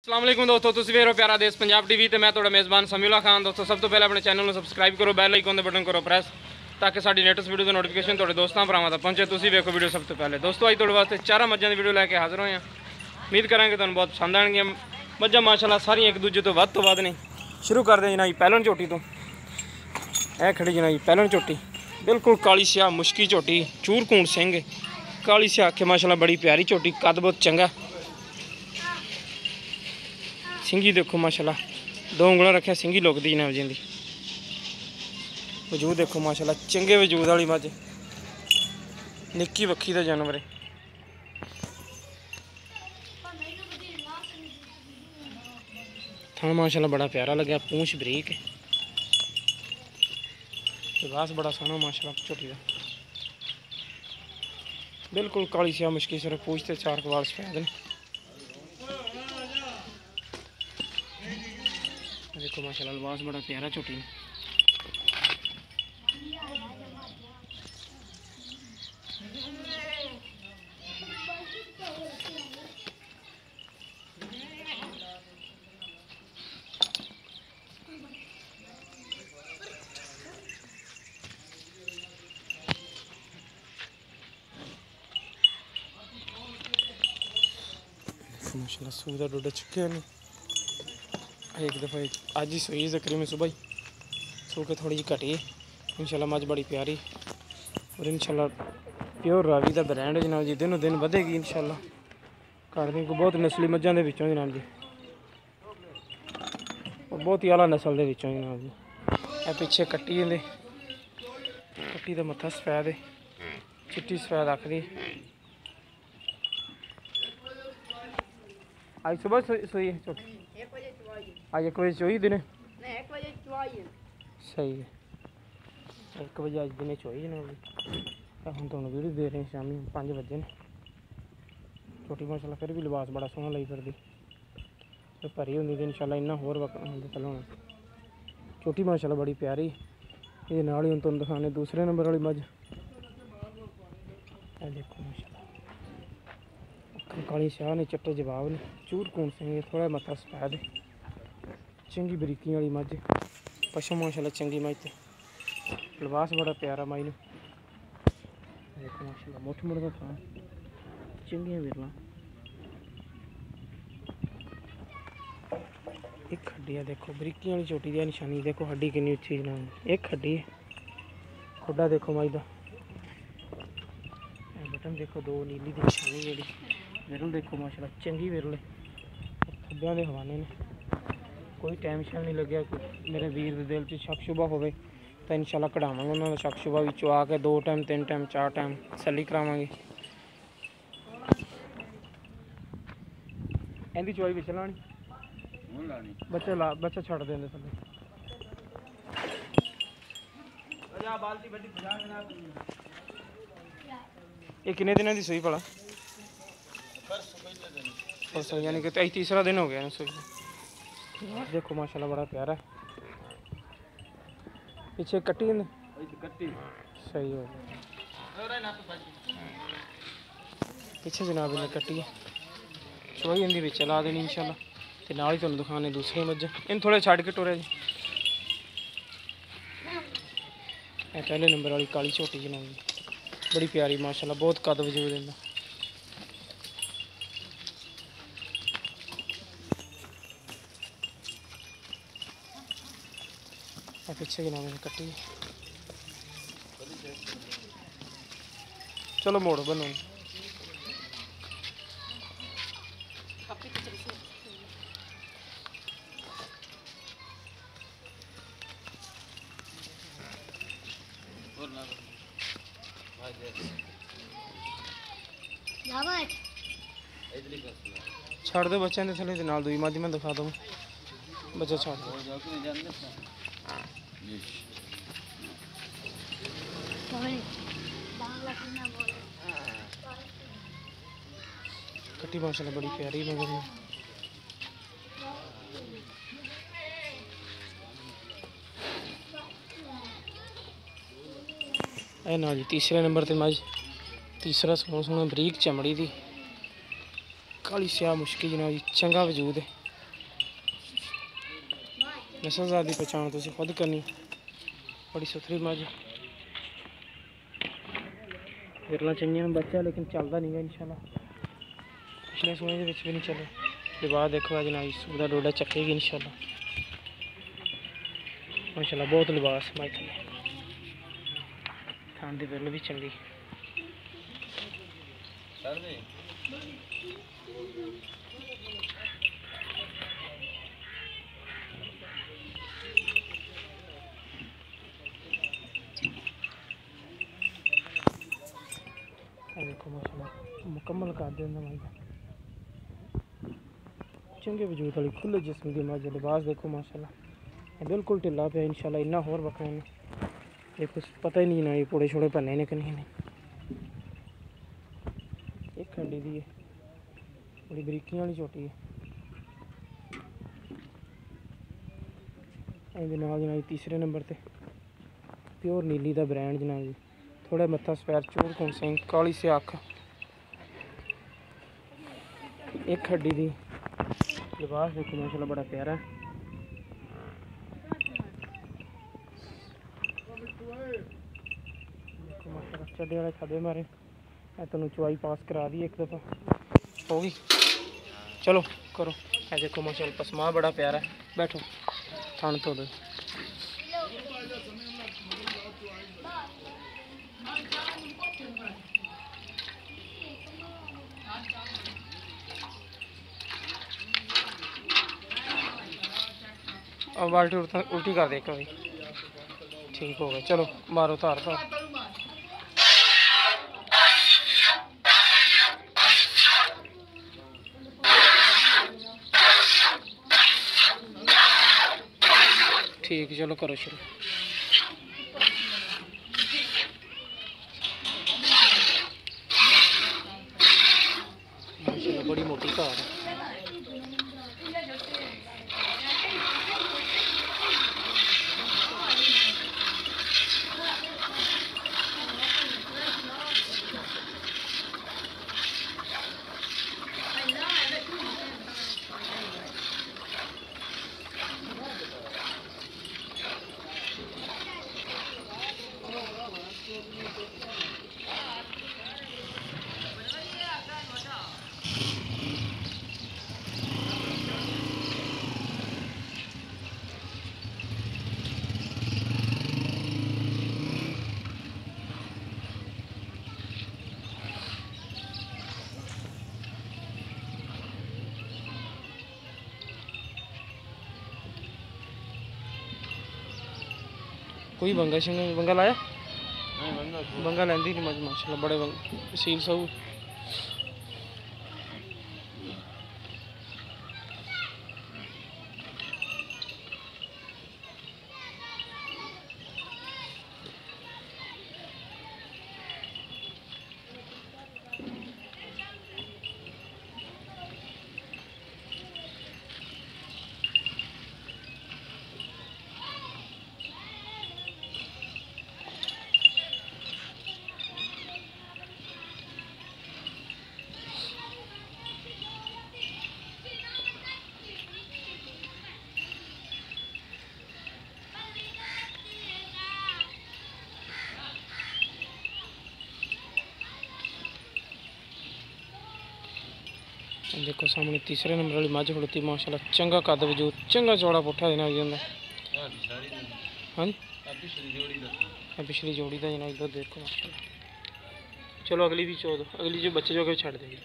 अस्सलाम वालेकुम दोस्तों, तुसीं वेख रहे हो प्यारा देश पंजाब टीवी ते मैं तुहाडा मेज़बान समीउल्लाह खान। दोस्तों सब तो पहले अपने चैनल को सबसक्राइब करो, बैल आइकन दे बटन करो प्रेस ताकि साडी लेटेस्ट वीडियो दी नोटिफिकेशन तुहाडे दोस्तां भरावां तक पहुंचे। तुसीं वेखो वीडियो सब तो पहले। दोस्तों अज तुहाडे वास्ते चारा मज्जां दी वीडियो लैके हाज़र होए हां। उम्मीद करांगे तुहानूं बहुत पसंद आउणगियां। मज्जां माशाअल्लाह सारियां एक दूजे तो वध ने। शुरू करदे हां जनाब पहलन झोटी तो। यह खड़ी जनाब पहलन झोटी, बिल्कुल काली स्याह मुश्की झोटी, चूरकूण सिंह, काली स्याह आखे माशाअल्लाह बड़ी प्यारी झोटी, कद बहुत चंगा। सिंगी देखो माशाल्लाह, दो उंगलों रखे सिंगी लुकदी जनाब जी। वजूद देखो माशाल्लाह, चंगे वजूद वाली मझ, निक्की वक्खी का जानवर है। थान माशाल्लाह बड़ा प्यारा लगे, पूंछ बरीक है, लिबास बड़ा सोहना माशाल्लाह झोटी का। बिल्कुल काली स्याह मुश्की सिर्फ पूछ ते चार कवाल सफेद ने। देखो माशाल्लाह लिबास बड़ा प्यारा झोटी ने। माशाल्लाह सूदा डोडा चुके हैं एक दफ़ा, अज ही सोई तकरीबन सुबह ही सो के थोड़ी जी घटी है। इंशाल्लाह मझ बड़ी प्यारी और इंशाल्लाह प्योर रावी का ब्रांड जनाब जी, दिनों दिन बढ़ेगी इंशाल्लाह। घर दी बहुत नस्ली मझां दे विचों जनाब जी, और बहुत ही आला नस्ल दे विचों जनाब जी। ए पिछे कट्टी इंदे, कट्टी दा मत्था सफेद है, चिट्टी सफेद अख दी। आज सुबह सोई है झोटी, आज 1 बजे चोई दिन सही है, 1 बजे अज दिन चोई जनाब जी। हम तुहानूं वीडियो दे रहे हैं शामी 5 बजे ने। छोटी माशाल्लाह फिर भी लिबास बड़ा सोहना लगी फिरदी, तो भरी होंदी तो इंशाल्लाह इन्ना होर वक्त चल होना। छोटी माशाल्लाह बड़ी प्यारी। ये नाल ही तुहानूं दिखाने दूसरे नंबर वाली मझ। देखो माशाल्लाह काली स्याह ने, चिट्टे जवाब ने, चूरकूण सिंह, थोड़ा मत्था सफेद है, चंगी बरीकी वाली मझ। पशु माशाल्लाह चंगी मझ ते लिबास बड़ा प्यारा माई ने। देखो माशाल्लाह मुठ मुड़ का था, चंगियां विरला। एक हड्डी है देखो, बरीकी वाली चोटी दी निशानी देखो, हड्डी कितनी अच्छी जनाब, एक हड्डी है। खुडा देखो माई दा, बटन देखो, दो नीली दी निशानी जी। विरल देखो माशाल्लाह चंगी विरल है, खब्बियां दे हवाने ने। कोई टेंशन नहीं लगे, मेरे वीर दे दिल च शक शुबा होवे तो इंशाल्लाह कढ़ावांगे उन्होंने शक शुबा भी, चुआ के 2 टाइम 3 टाइम 4 टाइम तसल्ली करावांगे। इहदी चुआई विच लानी, बच्चा ला, बच्चा छड़ देंदे थल्ले। ये कितने दिनों की सूई भला? परसों, यानी कि तीसरा दिन हो गया ना सूई। देखो माशाल्लाह बड़ा प्यारा है। पीछे कट्टी ने सही हो गया, पीछे जनाब ने कट्टी है, चोई इनकी बिच ला देनी इंशाल्लाह। तो नाल ही तुहानूं दिखाने दूसरी मज्झां, इन थोड़े छड़ के टुरे जी। पहले नंबर वाली काली झोटी जनाब जी, बड़ी प्यारी माशाल्लाह, बहुत कद वजूद इनदा। पीछे जनाब ने कट्टी, चलो मोड़ बनो। छड़ दो बच्चों के थले नाल, दूई मझ मैं दिखा दूँ, बच्चा छड़ दो। कट्टी माशाल्लाह बड़ी प्यारी मगर है ना जी। तीसरे नंबर पर मझ, तीसरा सोहना सोहना बरीक चमड़ी दी काली स्याह मुश्की जनाब जी, चंगा वजूद है। नस्लज़ात की पहचान तुसीं खुद करनी। बड़ी सुथरी मझ, विरला चाहिए बच्चा लेकिन चलता नहीं है इंशाल्लाह। पिछले सूए भी नहीं चले। लिबास देखो अज ना सूदा डोडा चखेगी इंशाल्लाह माशाल्लाह। बहुत लिबास मझ थान की बिल भी चंगी। देखो माशाल्लाह मुकम्मल कर देना मझ चंगे वजूद वाली खुले जिस्म की मझ। लिबास देखो माशाल्लाह बिल्कुल ढिला पे इंशाल्लाह। इन्ना होर बकरा ने देखो पता ही नहीं ना ये पूड़े छोड़े भरने ने कि नहीं। एक हड्डी दी है बड़ी बरीकियां वाली झोटी है। जनाब तीसरे नंबर पे प्योर नीली का ब्रांड जनाब जी। थोड़ा मत्था सफेद चूर कौन सिंह काली से अख एक हड्डी दी। लिबास देखो माशाल्लाह बड़ा प्यारा है। देखो माशाल्लाह चढ़े वाले खबे मारे तुम चुवाई पास करा दी एक दफ़ा होगी। चलो करो। है देखो माशाल्लाह पसमा बड़ा प्यारा है। बैठो थान तो दो। अब बाल्टी उल्टी कर दे भाई। ठीक हो गया। चलो मारो धार धार। ठीक चलो करो शुरू। माशाल्लाह बड़ी मोटी धार है। कोई बंगा शिंगा बंगा लाया बंगा लैंदी नहीं मज माशाल्लाह बड़े सील सब। देखो सामने तीसरे नंबर वाली मझ खड़ोती माशाल्लाह। चंगा कद वजूद चंगा चौड़ा पुट्ठा देना जी। हाँ जी पिछली जोड़ी का जना इधर देखो माशाल्लाह। चलो अगली भी चो दो। अगली जो बच्चे जो के छड़ देगी।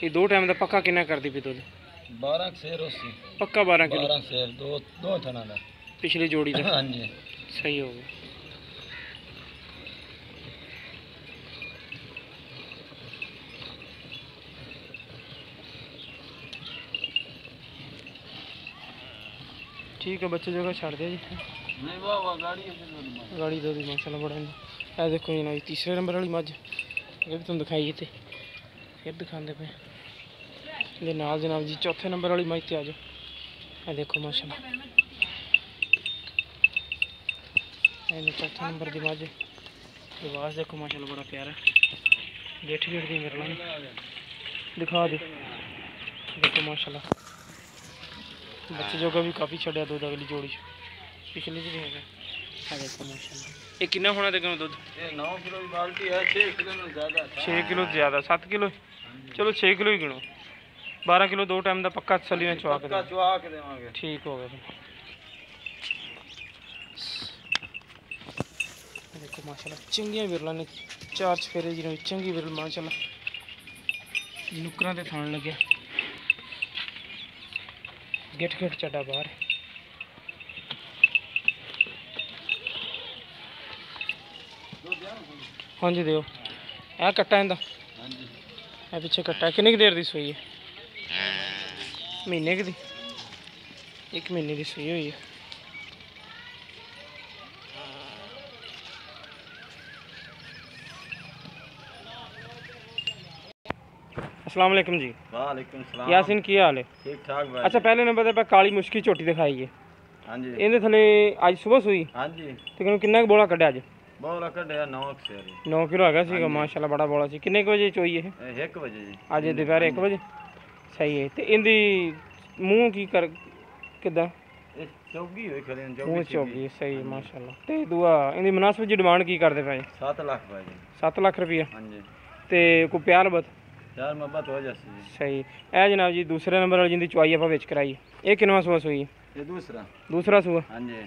ये दो टाइम का पक्का कितना कर दी पी तुझे 12 शेर पक्का 12 किलो 12 शेर दो थना दा पिछली जोड़ी का। हाँ जी सही हो गया। ठीक है बच्चे जगह छड़ दिया जी। नहीं वाह गाड़ी दो दी माशाल्लाह बड़ा है। देखो ये ना तीसरे नंबर वाली मझ ये भी तुम दिखाई थे फिर दिखाते पे नाल जनाब जी। चौथे नंबर वाली मझ ते आ जाओ। ये देखो माशाल्लाह चौथे नंबर की मझ। लिबास देखो माशाल्लाह बड़ा प्यारा। गेठ गेठ दी मिरला दिखा दे। देखो माशाल्लाह बच्चे जोगा भी काफ़ी छड़िया दूध अगली जोड़ी पिछले च नहीं है। देखो माशाल्लाह ये कितना होना देखो दूध? ये 9 किलो की बाल्टी है, 6 किलो में ज़्यादा 6 किलो ज़्यादा 7 किलो चलो 6 किलो ही गिनो 12 किलो 2 टाइम का पक्का तसली ने चुआ के देवांगे। ठीक हो गया। देखो माशाल्लाह चंगियां विरला ने 4 चफेरे जिन्हें चंगी विरल माशाल्लाह नुकरां ते थान लगे गेट गेट चढ़ा बाहर। हाँ जी दियो ए कट्टा इंदा ए पिछे कट्टा किन्नी की देर दी सूई है? महीने की दी 1 महीने की सूई हुई है। अस्सलाम वालेकुम जी। वालेकुम सलाम। यासीन की हाल है? ठीक ठाक भाई। अच्छा पहले नंबर पे काली मुश्की झोटी दिखाई है। हाँ जी। इहदे थले आज सुबह सूई? हाँ जी। ते किन्ना क बोला कड्ढिया अज? बोला कढ़िया 9 शेर 9 किलो हैगा सीगा माशाल्लाह बड़ा बोला सी। किन्ने बजे चोई है? 1 बजे जी। आज दोपहर 1 बजे सही है। ते इंदी मूंह की कर किदा? ये चौगी हुई खड़ी है, मूंह चौगी सही है माशाल्लाह। ते दुआ इंदी मुनासिब जी डिमांड की करदे पे? 7 लाख भाई जी। 7 लाख रुपया। हाँ जी। ते को प्यार बत यार मोहब्बत हो जासी जी। सही ए जनाब जी दूसरे नंबर वाली जिंदी चुआई आप विच कराई ये किनवा सुआ सूई? ये दूसरा सुआ हाँ जी।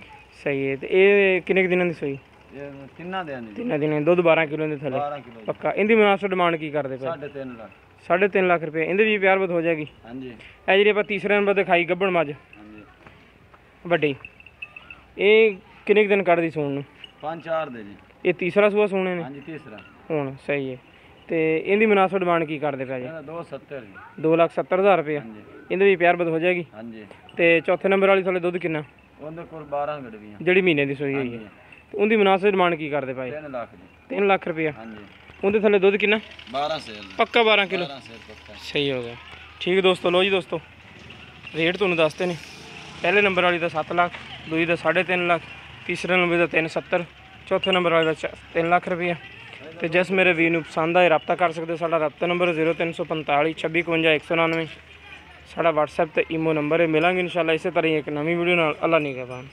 सही है। ते ये किन्ने दिनों दी सूई? ये तिन्ना दे जी। 3 दिन दुध 12 किलो दे थले 12 किलो पक्का। इंदी मुनासिब डिमांड की करदे पे? 3.5 लाख। 3.5 लाख रुपये। इंदे भी प्यार बत हो जाएगी? हाँ जी। ए जी आप तीसरे नंबर दिखाई गब्बड़ मज हाँ जी। ਵੱਡੀ ਇਹ ਕਿੰਨੇ ਕੁ ਦਿਨ ਕੱਢਦੀ ਸੂਣ ਨੂੰ? 5-4 दे जी। ਇਹ ਤੀਸਰਾ ਸੂਆ ਸੂਣੇ ਨੇ हाँ जी तीसरा। ਹੁਣ ਸਹੀ ਹੈ। ਤੇ ਇਹਦੀ ਮੁਨਾਸਬ ਡਿਮਾਂਡ ਕੀ ਕਰਦੇ ਪਿਆ ਜੀ? 270 जी। 2,70,000 ਰੁਪਏ। हाँ जी। ਇਹਦੇ ਵੀ ਪਿਆਰ ਬਦ ਹੋ ਜਾਏਗੀ? हाँ जी। ਤੇ ਚੌਥੇ ਨੰਬਰ ਵਾਲੀ ਥਲੇ ਦੁੱਧ ਕਿੰਨਾ? ਉਹਦੇ ਕੋਲ 12 ਗੜਵੀਆਂ ਜਿਹੜੀ ਮਹੀਨੇ ਦੀ ਸੂਈ ਹੋਈ ਹੈ ਤੇ ਉਹਦੀ ਮੁਨਾਸਬ ਡਿਮਾਂਡ ਕੀ ਕਰਦੇ ਭਾਈ? 3 ਲੱਖ ਦੀ। 3 ਲੱਖ ਰੁਪਏ। हाँ जी। ਉਹਦੇ ਥਲੇ ਦੁੱਧ ਕਿੰਨਾ? 12 ਸੇਰ ਪੱਕਾ 12 ਕਿਲੋ। 12 ਸੇਰ ਪੱਕਾ। ਸਹੀ ਹੋ ਗਿਆ। ਠੀਕ ਦੋਸਤੋ ਲੋ ਜੀ ਦੋਸਤੋ ਰੇਟ ਤੁਹਾਨੂੰ ਦੱਸਦੇ ਨੇ। ਪਹਿਲੇ ਨੰਬਰ ਵਾਲੀ ਦਾ 7 ਲੱਖ, ਦੂਜੀ ਦਾ 3.5 ਲੱਖ, ਤੀਸਰੇ ਨੰਬਰ ਦਾ 370, ਚੌਥੇ ਨੰਬਰ ਵਾਲੀ ਦਾ 3 ਲੱਖ ਰੁਪਏ। ਤੇ ਜਿਸ ਮੇਰੇ ਵੀਰ ਨੂੰ ਪਸੰਦ ਆਏ ਰਾਬਤਾ ਕਰ ਸਕਦੇ। ਸਾਡਾ ਰਾਬਤਾ ਨੰਬਰ 0345 2652 199 ਸਾਡਾ WhatsApp ਤੇ ਈਮੋ ਨੰਬਰ ਹੈ। ਮਿਲਾਂਗੇ ਇਨਸ਼ਾਅੱਲਾ ਇਸੇ ਤਰ੍ਹਾਂ ਹੀ ਇੱਕ ਨਵੀਂ ਵੀਡੀਓ ਨਾਲ। ਅੱਲਾ ਨਿਗਹਿਬਾਨ।